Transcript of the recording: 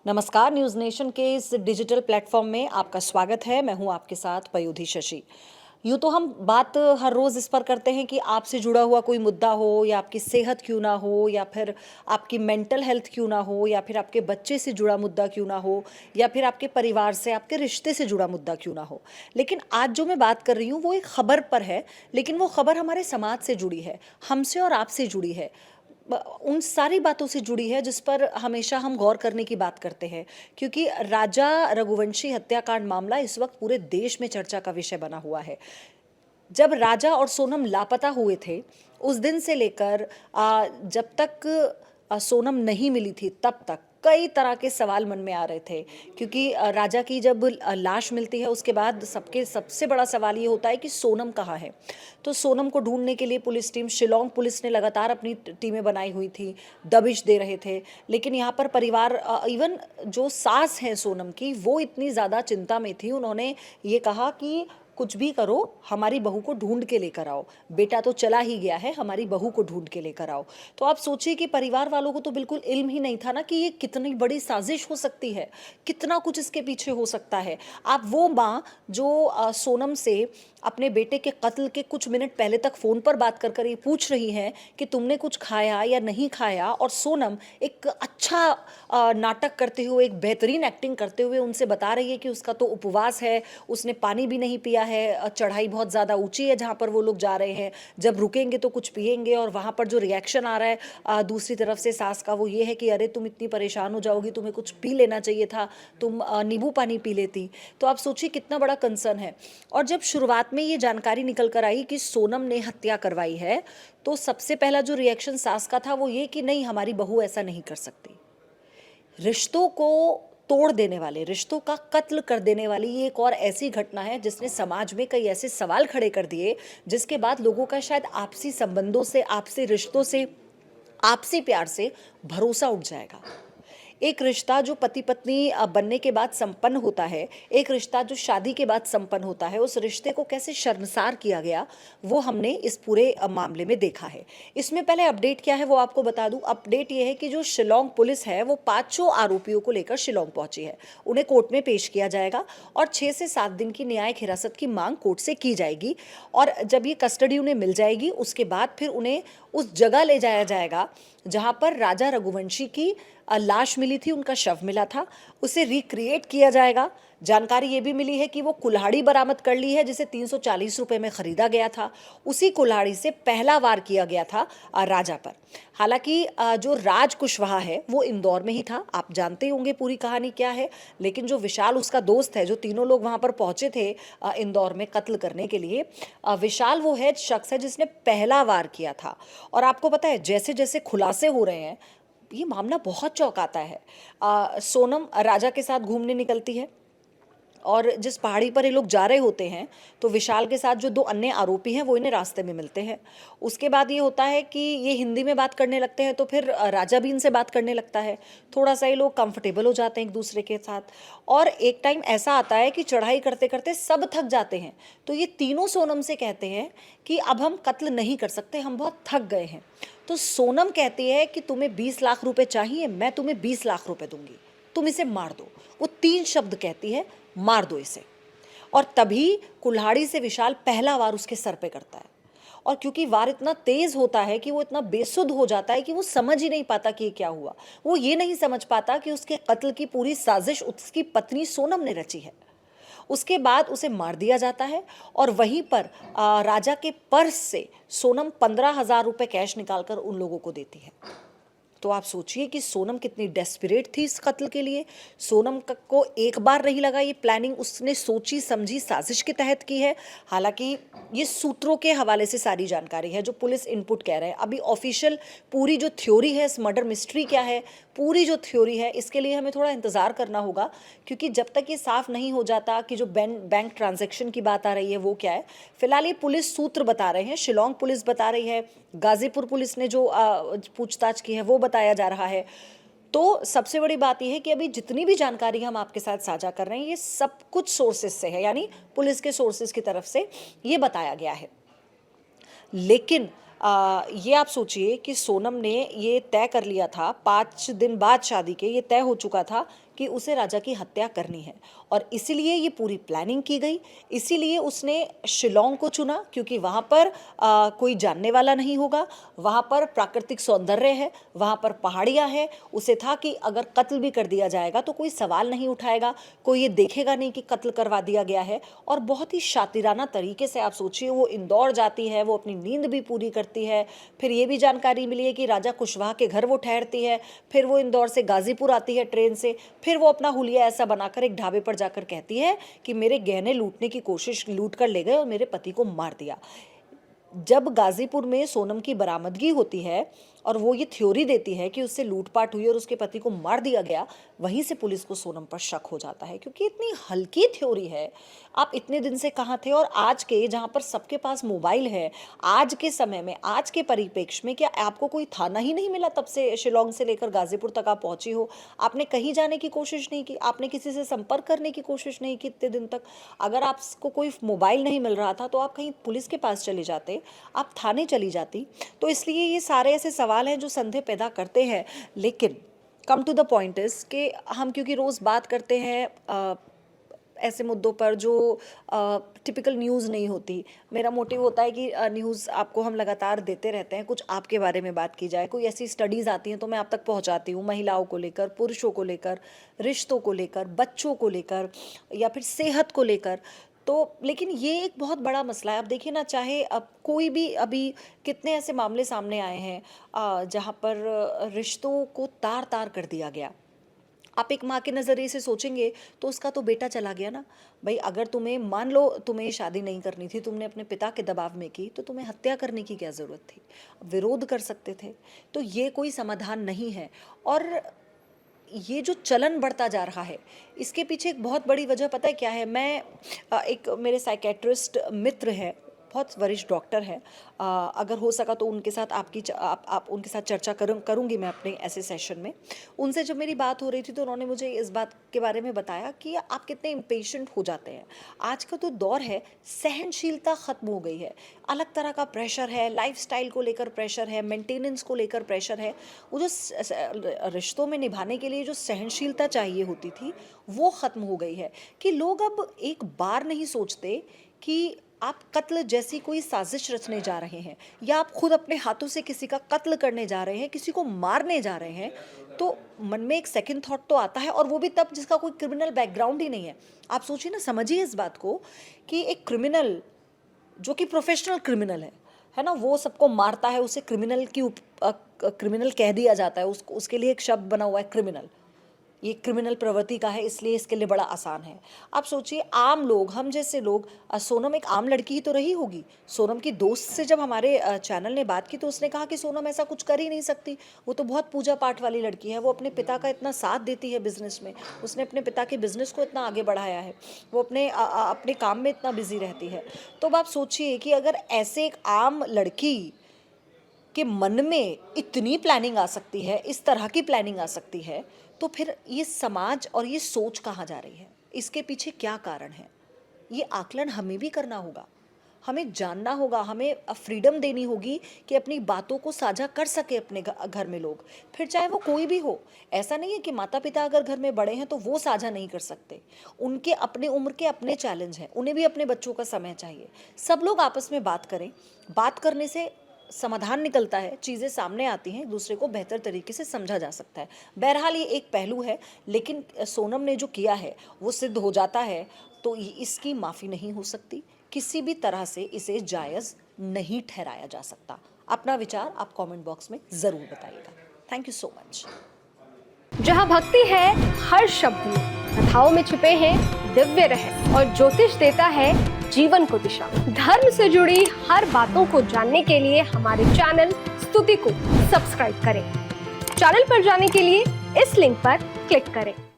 नमस्कार। News nation के इस डिजिटल प्लेटफॉर्म में आपका स्वागत है। मैं हूं आपके साथ पयोधी शशि। यूँ तो हम बात हर रोज़ इस पर करते हैं कि आपसे जुड़ा हुआ कोई मुद्दा हो या आपकी सेहत क्यों ना हो या फिर आपकी मेंटल हेल्थ क्यों ना हो या फिर आपके बच्चे से जुड़ा मुद्दा क्यों ना हो या फिर आपके परिवार से आपके रिश्ते से जुड़ा मुद्दा क्यों ना हो। लेकिन आज जो मैं बात कर रही हूँ वो एक खबर पर है, लेकिन वो खबर हमारे समाज से जुड़ी है, हमसे और आपसे जुड़ी है, उन सारी बातों से जुड़ी है जिस पर हमेशा हम गौर करने की बात करते हैं। क्योंकि राजा रघुवंशी हत्याकांड मामला इस वक्त पूरे देश में चर्चा का विषय बना हुआ है। जब राजा और सोनम लापता हुए थे, उस दिन से लेकर जब तक सोनम नहीं मिली थी तब तक कई तरह के सवाल मन में आ रहे थे। क्योंकि राजा की जब लाश मिलती है उसके बाद सबके सबसे बड़ा सवाल ये होता है कि सोनम कहाँ है। तो सोनम को ढूंढने के लिए पुलिस टीम, शिलोंग पुलिस ने लगातार अपनी टीमें बनाई हुई थी, दबिश दे रहे थे। लेकिन यहाँ पर परिवार, इवन जो सास हैं सोनम की, वो इतनी ज़्यादा चिंता में थी, उन्होंने ये कहा कि कुछ भी करो, हमारी बहू को ढूंढ के लेकर आओ। बेटा तो चला ही गया है, हमारी बहू को ढूंढ के लेकर आओ। तो आप सोचिए कि परिवार वालों को तो बिल्कुल इल्म ही नहीं था ना कि ये कितनी बड़ी साजिश हो सकती है, कितना कुछ इसके पीछे हो सकता है। आप वो माँ जो सोनम से अपने बेटे के कत्ल के कुछ मिनट पहले तक फ़ोन पर बात कर कर ये पूछ रही हैं कि तुमने कुछ खाया या नहीं खाया, और सोनम एक अच्छा नाटक करते हुए, एक बेहतरीन एक्टिंग करते हुए उनसे बता रही है कि उसका तो उपवास है, उसने पानी भी नहीं पिया है, चढ़ाई बहुत ज़्यादा ऊंची है जहाँ पर वो लोग जा रहे हैं, जब रुकेंगे तो कुछ पिएंगे। और वहाँ पर जो रिएक्शन आ रहा है दूसरी तरफ से सास का, वो ये है कि अरे तुम इतनी परेशान हो जाओगी, तुम्हें कुछ पी लेना चाहिए था, तुम नींबू पानी पी लेती। तो आप सोचिए कितना बड़ा कंसर्न है। और जब शुरुआत में ये जानकारी निकल कर आई कि सोनम ने हत्या करवाई है, तो सबसे पहला जो रिएक्शन सास का था वो ये कि नहीं, हमारी बहू ऐसा नहीं कर सकती। रिश्तों को तोड़ देने वाले, रिश्तों का कत्ल कर देने वाली ये एक और ऐसी घटना है जिसने समाज में कई ऐसे सवाल खड़े कर दिए, जिसके बाद लोगों का शायद आपसी संबंधों से, आपसी रिश्तों से, आपसी प्यार से भरोसा उठ जाएगा। एक रिश्ता जो पति पत्नी बनने के बाद संपन्न होता है, एक रिश्ता जो शादी के बाद संपन्न होता है, उस रिश्ते को कैसे शर्मसार किया गया, वो हमने इस पूरे मामले में देखा है। इसमें पहले अपडेट क्या है वो आपको बता दूं। अपडेट ये है कि जो शिलोंग पुलिस है वो पांचों आरोपियों को लेकर शिलोंग पहुंची है। उन्हें कोर्ट में पेश किया जाएगा और 6 से 7 दिन की न्यायिक हिरासत की मांग कोर्ट से की जाएगी। और जब ये कस्टडी उन्हें मिल जाएगी उसके बाद फिर उन्हें उस जगह ले जाया जाएगा जहां पर राजा रघुवंशी की लाश मिली थी, उनका शव मिला था, उसे रिक्रिएट किया जाएगा। जानकारी ये भी मिली है कि वो कुल्हाड़ी बरामद कर ली है जिसे 340 रुपए में खरीदा गया था। उसी कुल्हाड़ी से पहला वार किया गया था राजा पर। हालांकि जो राज कुशवाहा है वो इंदौर में ही था, आप जानते होंगे पूरी कहानी क्या है। लेकिन जो विशाल उसका दोस्त है, जो तीनों लोग वहां पर पहुंचे थे इंदौर में कत्ल करने के लिए, विशाल वो है शख्स है जिसने पहला वार किया था। और आपको पता है जैसे जैसे खुलासे हो रहे हैं, ये मामला बहुत चौंकाता है। सोनम राजा के साथ घूमने निकलती है और जिस पहाड़ी पर ये लोग जा रहे होते हैं तो विशाल के साथ जो 2 अन्य आरोपी हैं वो इन्हें रास्ते में मिलते हैं। उसके बाद ये होता है कि ये हिंदी में बात करने लगते हैं, तो फिर राजा भी इनसे बात करने लगता है। थोड़ा सा ये लोग कंफर्टेबल हो जाते हैं एक दूसरे के साथ। और एक टाइम ऐसा आता है कि चढ़ाई करते करते सब थक जाते हैं, तो ये तीनों सोनम से कहते हैं कि अब हम कत्ल नहीं कर सकते, हम बहुत थक गए हैं। तो सोनम कहती है कि तुम्हें 20 लाख रुपए चाहिए, मैं तुम्हें 20 लाख रुपए दूंगी, तुम इसे मार दो। वो 3 शब्द कहती है, मार दो इसे। और तभी कुल्हाड़ी से विशाल पहला वार उसके सर पे करता है। और क्योंकि वार इतना तेज होता है कि वो इतना बेसुध हो जाता है कि वो समझ ही नहीं पाता कि ये क्या हुआ। वो ये नहीं समझ पाता कि उसके कत्ल की पूरी साजिश उसकी पत्नी सोनम ने रची है। उसके बाद उसे मार दिया जाता है और वहीं पर राजा के पर्स से सोनम 15,000 रुपए कैश निकालकर उन लोगों को देती है। तो आप सोचिए कि सोनम कितनी डेस्परेट थी इस कत्ल के लिए। सोनम को एक बार नहीं लगा, ये प्लानिंग उसने सोची समझी साजिश के तहत की है। हालांकि ये सूत्रों के हवाले से सारी जानकारी है, जो पुलिस इनपुट कह रहे हैं। अभी ऑफिशियल पूरी जो थ्योरी है, इस मर्डर मिस्ट्री क्या है, पूरी जो थ्योरी है, इसके लिए हमें थोड़ा इंतज़ार करना होगा। क्योंकि जब तक ये साफ नहीं हो जाता कि जो बैंक ट्रांजैक्शन की बात आ रही है वो क्या है, फिलहाल ये पुलिस सूत्र बता रहे हैं, शिलोंग पुलिस बता रही है, गाजीपुर पुलिस ने जो पूछताछ की है वो बताया जा रहा है। तो सबसे बड़ी बात यह है कि अभी जितनी भी जानकारी हम आपके साथ साझा कर रहे हैं, ये सब कुछ सोर्सेज से है, यानी पुलिस के सोर्सेज की तरफ से ये बताया गया है। लेकिन ये आप सोचिए कि सोनम ने ये तय कर लिया था 5 दिन बाद शादी के, ये तय हो चुका था कि उसे राजा की हत्या करनी है और इसीलिए ये पूरी प्लानिंग की गई। इसीलिए उसने शिलोंग को चुना क्योंकि वहाँ पर कोई जानने वाला नहीं होगा, वहाँ पर प्राकृतिक सौंदर्य है, वहाँ पर पहाड़ियाँ हैं। उसे था कि अगर कत्ल भी कर दिया जाएगा तो कोई सवाल नहीं उठाएगा, कोई ये देखेगा नहीं कि कत्ल करवा दिया गया है। और बहुत ही शातिराना तरीके से आप सोचिए, वो इंदौर जाती है, वो अपनी नींद भी पूरी करती है। फिर ये भी जानकारी मिली है कि राजा कुशवाहा के घर वो ठहरती है, फिर वो इंदौर से गाजीपुर आती है ट्रेन से, फिर वो अपना हुलिया ऐसा बनाकर एक ढाबे पर जाकर कहती है कि मेरे गहने लूटने की कोशिश, लूट कर ले गए और मेरे पति को मार दिया। जब गाजीपुर में सोनम की बरामदगी होती है और वो ये थ्योरी देती है कि उससे लूटपाट हुई और उसके पति को मार दिया गया, वहीं से पुलिस को सोनम पर शक हो जाता है क्योंकि इतनी हल्की थ्योरी है। आप इतने दिन से कहाँ थे? और आज के जहाँ पर सबके पास मोबाइल है, आज के समय में, आज के परिप्रेक्ष्य में, क्या आपको कोई थाना ही नहीं मिला तब से शिलोंग से लेकर गाजीपुर तक आप पहुंची हो? आपने कहीं जाने की कोशिश नहीं की, आपने किसी से संपर्क करने की कोशिश नहीं की इतने दिन तक। अगर आपको कोई मोबाइल नहीं मिल रहा था तो आप कहीं पुलिस के पास चले जाते, आप थाने चली जाती। तो इसलिए ये सारे ऐसे सवाल हैं जो संदेह पैदा करते हैं। लेकिन come to the point is कि हम क्योंकि रोज़ बात करते हैं ऐसे मुद्दों पर जो टिपिकल न्यूज़ नहीं होती। मेरा मोटिव होता है कि न्यूज़ आपको हम लगातार देते रहते हैं, कुछ आपके बारे में बात की जाए। कोई ऐसी स्टडीज़ आती हैं तो मैं आप तक पहुंचाती हूँ, महिलाओं को लेकर, पुरुषों को लेकर, रिश्तों को लेकर, बच्चों को लेकर या फिर सेहत को लेकर। तो लेकिन ये एक बहुत बड़ा मसला है। आप देखिए ना, चाहे अब कोई भी, अभी कितने ऐसे मामले सामने आए हैं जहाँ पर रिश्तों को तार तार कर दिया गया। आप एक माँ के नज़रिए से सोचेंगे तो उसका तो बेटा चला गया ना भाई। अगर तुम्हें, मान लो तुम्हें शादी नहीं करनी थी, तुमने अपने पिता के दबाव में की, तो तुम्हें हत्या करने की क्या ज़रूरत थी? विरोध कर सकते थे। तो ये कोई समाधान नहीं है। और ये जो चलन बढ़ता जा रहा है, इसके पीछे एक बहुत बड़ी वजह पता है क्या है? मैं एक मेरे साइकेट्रिस्ट मित्र हैं, बहुत वरिष्ठ डॉक्टर हैं, अगर हो सका तो उनके साथ आप उनके साथ चर्चा करूंगी मैं अपने ऐसे सेशन में। उनसे जब मेरी बात हो रही थी तो उन्होंने मुझे इस बात के बारे में बताया कि आप कितने इम्पेशेंट हो जाते हैं। आज का तो दौर है, सहनशीलता ख़त्म हो गई है। अलग तरह का प्रेशर है, लाइफस्टाइल को लेकर प्रेशर है, मेंटेनेंस को लेकर प्रेशर है। वो जो रिश्तों में निभाने के लिए जो सहनशीलता चाहिए होती थी, वो ख़त्म हो गई है। कि लोग अब एक बार नहीं सोचते कि आप कत्ल जैसी कोई साजिश रचने जा रहे हैं या आप खुद अपने हाथों से किसी का कत्ल करने जा रहे हैं, किसी को मारने जा रहे हैं, तो मन में एक सेकंड थॉट तो आता है। और वो भी तब जिसका कोई क्रिमिनल बैकग्राउंड ही नहीं है। आप सोचिए ना, समझिए इस बात को कि एक क्रिमिनल जो कि प्रोफेशनल क्रिमिनल है ना, वो सबको मारता है, उसे क्रिमिनल कह दिया जाता है, उसके लिए एक शब्द बना हुआ है क्रिमिनल। ये क्रिमिनल प्रवृत्ति का है, इसलिए इसके लिए बड़ा आसान है। आप सोचिए, आम लोग, हम जैसे लोग, सोनम एक आम लड़की ही तो रही होगी। सोनम की दोस्त से जब हमारे चैनल ने बात की तो उसने कहा कि सोनम ऐसा कुछ कर ही नहीं सकती, वो तो बहुत पूजा पाठ वाली लड़की है, वो अपने पिता का इतना साथ देती है बिजनेस में, उसने अपने पिता के बिजनेस को इतना आगे बढ़ाया है, वो अपने काम में इतना बिजी रहती है। तो अब आप सोचिए कि अगर ऐसे एक आम लड़की के मन में इतनी प्लानिंग आ सकती है, इस तरह की प्लानिंग आ सकती है, तो फिर ये समाज और ये सोच कहाँ जा रही है? इसके पीछे क्या कारण है? ये आकलन हमें भी करना होगा, हमें जानना होगा, हमें फ्रीडम देनी होगी कि अपनी बातों को साझा कर सके अपने घर में लोग, फिर चाहे वो कोई भी हो। ऐसा नहीं है कि माता पिता अगर घर में बड़े हैं तो वो साझा नहीं कर सकते। उनके अपने उम्र के अपने चैलेंज हैं, उन्हें भी अपने बच्चों का समय चाहिए। सब लोग आपस में बात करें, बात करने से समाधान निकलता है, चीज़ें सामने आती हैं, एक दूसरे को बेहतर तरीके से समझा जा सकता है। बहरहाल ये एक पहलू है, लेकिन सोनम ने जो किया है वो सिद्ध हो जाता है तो इसकी माफ़ी नहीं हो सकती, किसी भी तरह से इसे जायज़ नहीं ठहराया जा सकता। अपना विचार आप कमेंट बॉक्स में ज़रूर बताइएगा। Thank you so much. जहाँ भक्ति है हर शब्द में, कथाओं में छुपे हैं दिव्य रहस्य और ज्योतिष देता है जीवन को दिशा। धर्म से जुड़ी हर बातों को जानने के लिए हमारे चैनल स्तुति को सब्सक्राइब करें। चैनल पर जाने के लिए इस लिंक पर क्लिक करें।